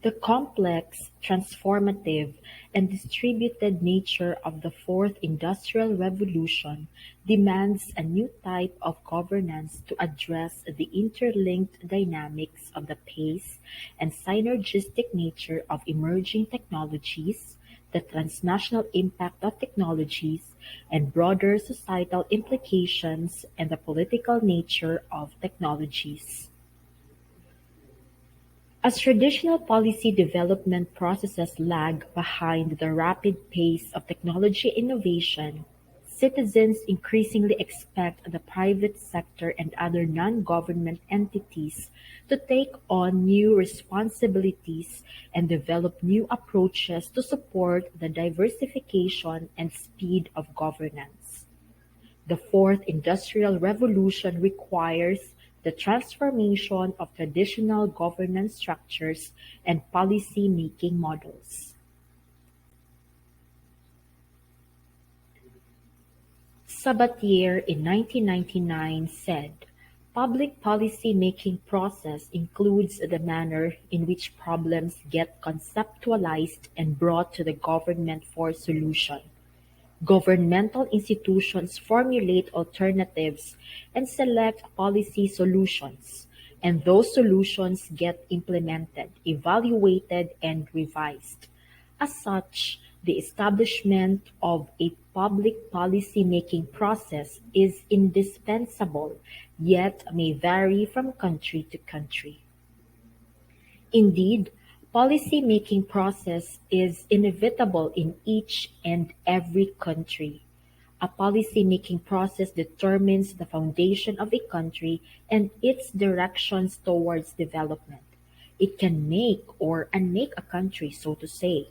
The complex, transformative, and distributed nature of the Fourth Industrial Revolution demands a new type of governance to address the interlinked dynamics of the pace and synergistic nature of emerging technologies, the transnational impact of technologies, and broader societal implications and the political nature of technologies. As traditional policy development processes lag behind the rapid pace of technology innovation, citizens increasingly expect the private sector and other non-government entities to take on new responsibilities and develop new approaches to support the diversification and speed of governance. The Fourth Industrial Revolution requires the transformation of traditional governance structures and policy-making models. Sabatier in 1999 said, "Public policy-making process includes the manner in which problems get conceptualized and brought to the government for solution. Governmental institutions formulate alternatives and select policy solutions, and those solutions get implemented, evaluated, and revised. As such, the establishment of a public policy-making process is indispensable, yet may vary from country to country. Indeed, policy-making process is inevitable in each and every country. A policy-making process determines the foundation of a country and its directions towards development. It can make or unmake a country, so to say.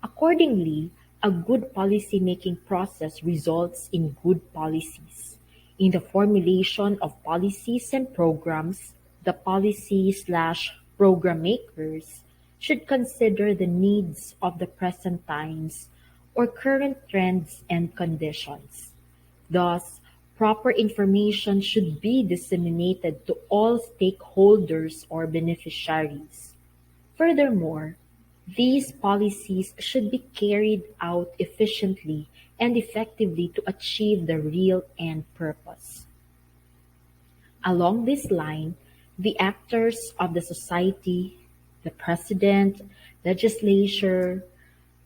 Accordingly, a good policy-making process results in good policies. In the formulation of policies and programs, the policy/program makers should consider the needs of the present times or current trends and conditions. Thus, proper information should be disseminated to all stakeholders or beneficiaries. Furthermore, these policies should be carried out efficiently and effectively to achieve the real end purpose. Along this line, the actors of the society, the president, legislature,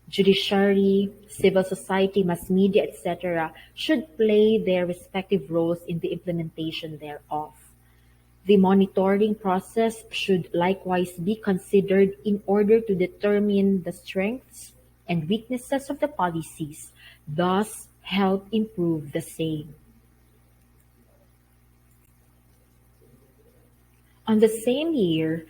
judiciary, civil society, mass media, etc., should play their respective roles in the implementation thereof. The monitoring process should likewise be considered in order to determine the strengths and weaknesses of the policies, thus help improve the same. On the same year,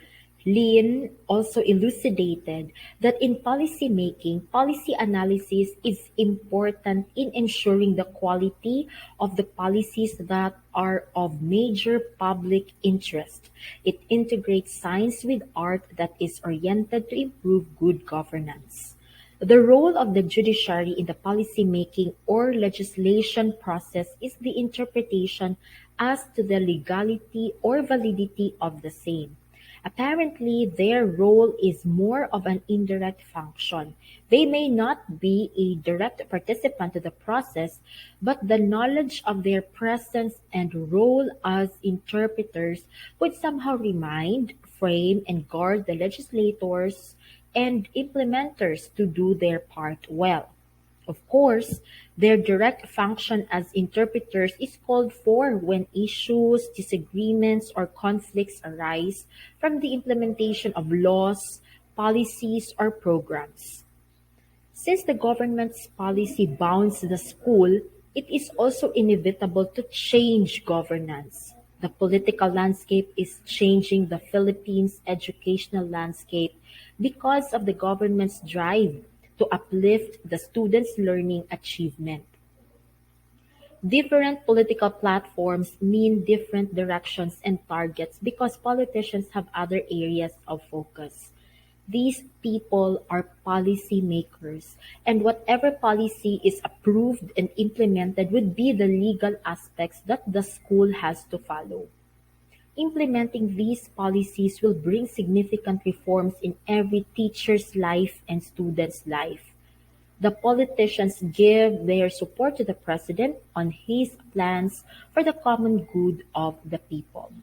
Lin also elucidated that in policymaking, policy analysis is important in ensuring the quality of the policies that are of major public interest. It integrates science with art that is oriented to improve good governance. The role of the judiciary in the policymaking or legislation process is the interpretation as to the legality or validity of the same. Apparently, their role is more of an indirect function. They may not be a direct participant to the process, but the knowledge of their presence and role as interpreters would somehow remind, frame, and guard the legislators and implementers to do their part well. Of course, their direct function as interpreters is called for when issues, disagreements, or conflicts arise from the implementation of laws, policies, or programs. Since the government's policy bounds the school, it is also inevitable to change governance. The political landscape is changing the Philippines' educational landscape because of the government's drive to uplift the students' learning achievement. Different political platforms mean different directions and targets because politicians have other areas of focus. These people are policy makers, and whatever policy is approved and implemented would be the legal aspects that the school has to follow. Implementing these policies will bring significant reforms in every teacher's life and student's life. The politicians give their support to the president on his plans for the common good of the people.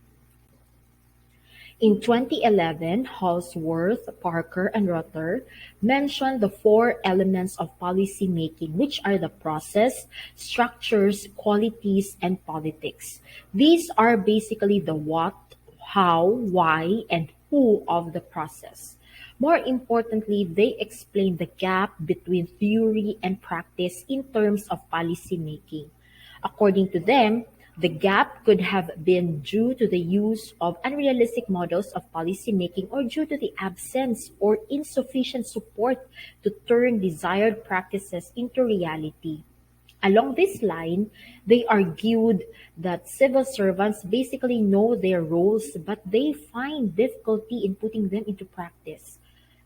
In 2011, Halsworth, Parker, and Rutter mentioned the four elements of policy making, which are the process, structures, qualities, and politics. These are basically the what, how, why, and who of the process. More importantly, they explain the gap between theory and practice in terms of policy making. According to them, the gap could have been due to the use of unrealistic models of policymaking or due to the absence or insufficient support to turn desired practices into reality. Along this line, they argued that civil servants basically know their roles but they find difficulty in putting them into practice.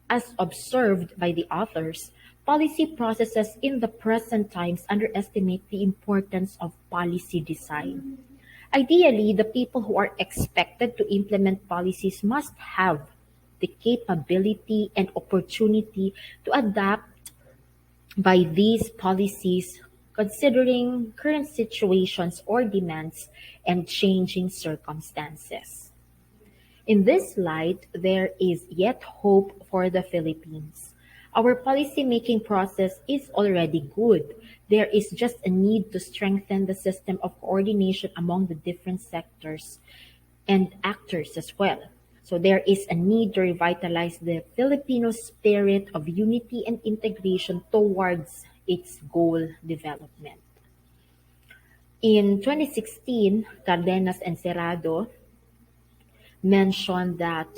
As observed by the authors, policy processes in the present times underestimate the importance of policy design. Ideally, the people who are expected to implement policies must have the capability and opportunity to adapt by these policies considering current situations or demands and changing circumstances. In this light, there is yet hope for the Philippines. Our policy-making process is already good. There is just a need to strengthen the system of coordination among the different sectors and actors as well. So there is a need to revitalize the Filipino spirit of unity and integration towards its goal development. In 2016, Cardenas and Serrado mentioned that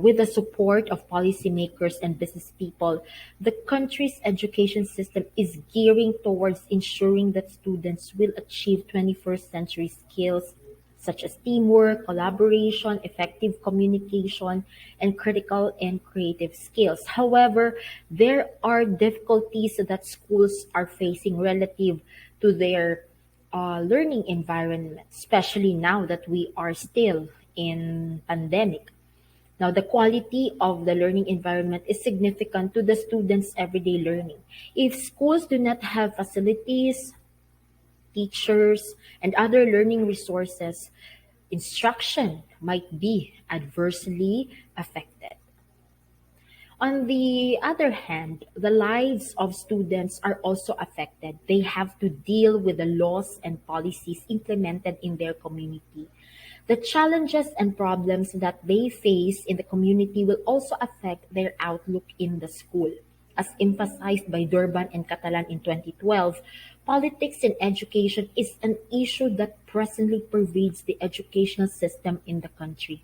with the support of policymakers and business people, the country's education system is gearing towards ensuring that students will achieve 21st century skills such as teamwork, collaboration, effective communication, and critical and creative skills. However, there are difficulties that schools are facing relative to their learning environment, especially now that we are still in pandemic. Now, the quality of the learning environment is significant to the students' everyday learning. If schools do not have facilities, teachers, and other learning resources, instruction might be adversely affected. On the other hand, the lives of students are also affected. They have to deal with the laws and policies implemented in their community. The challenges and problems that they face in the community will also affect their outlook in the school. As emphasized by Durban and Catalan in 2012, politics in education is an issue that presently pervades the educational system in the country.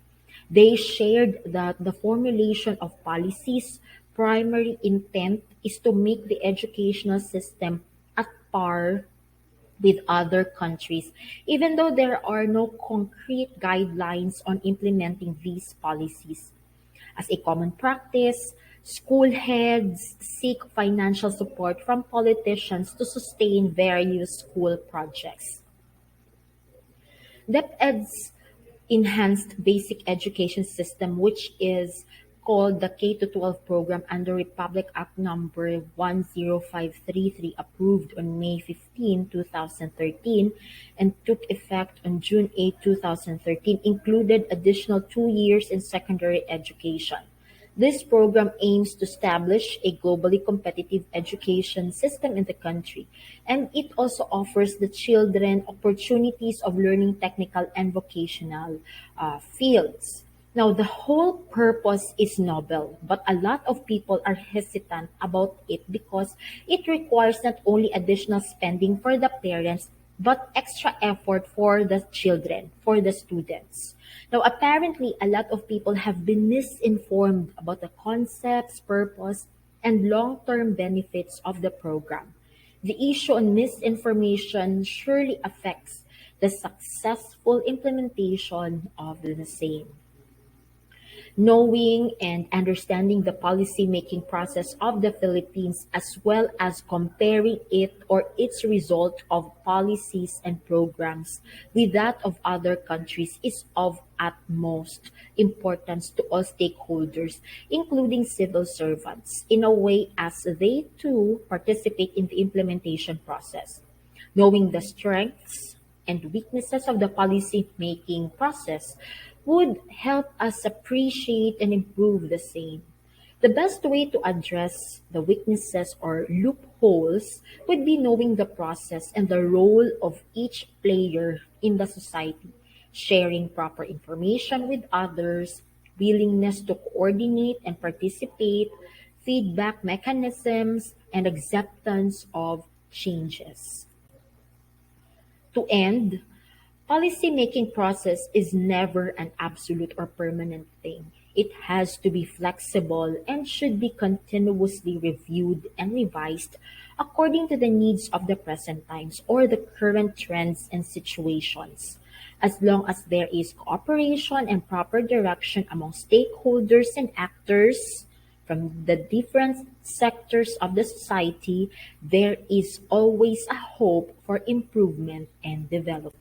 They shared that the formulation of policies' primary intent is to make the educational system at par with other countries, even though there are no concrete guidelines on implementing these policies. As a common practice, school heads seek financial support from politicians to sustain various school projects. DepEd's enhanced basic education system, which is called the K to 12 program under Republic Act number 10533, approved on May 15, 2013, and took effect on June 8, 2013, included additional 2 years in secondary education. This program aims to establish a globally competitive education system in the country, and it also offers the children opportunities of learning technical and vocational fields. Now, the whole purpose is noble, but a lot of people are hesitant about it because it requires not only additional spending for the parents, but extra effort for the children, for the students. Now, apparently, a lot of people have been misinformed about the concepts, purpose, and long term benefits of the program. The issue on misinformation surely affects the successful implementation of the same. Knowing and understanding the policy-making process of the Philippines as well as comparing it or its result of policies and programs with that of other countries is of utmost importance to all stakeholders, including civil servants, in a way as they too participate in the implementation process. Knowing the strengths and weaknesses of the policy-making process would help us appreciate and improve the same. The best way to address the weaknesses or loopholes would be knowing the process and the role of each player in the society, sharing proper information with others, willingness to coordinate and participate, feedback mechanisms, and acceptance of changes. To end, policy-making process is never an absolute or permanent thing. It has to be flexible and should be continuously reviewed and revised according to the needs of the present times or the current trends and situations. As long as there is cooperation and proper direction among stakeholders and actors from the different sectors of the society, there is always a hope for improvement and development.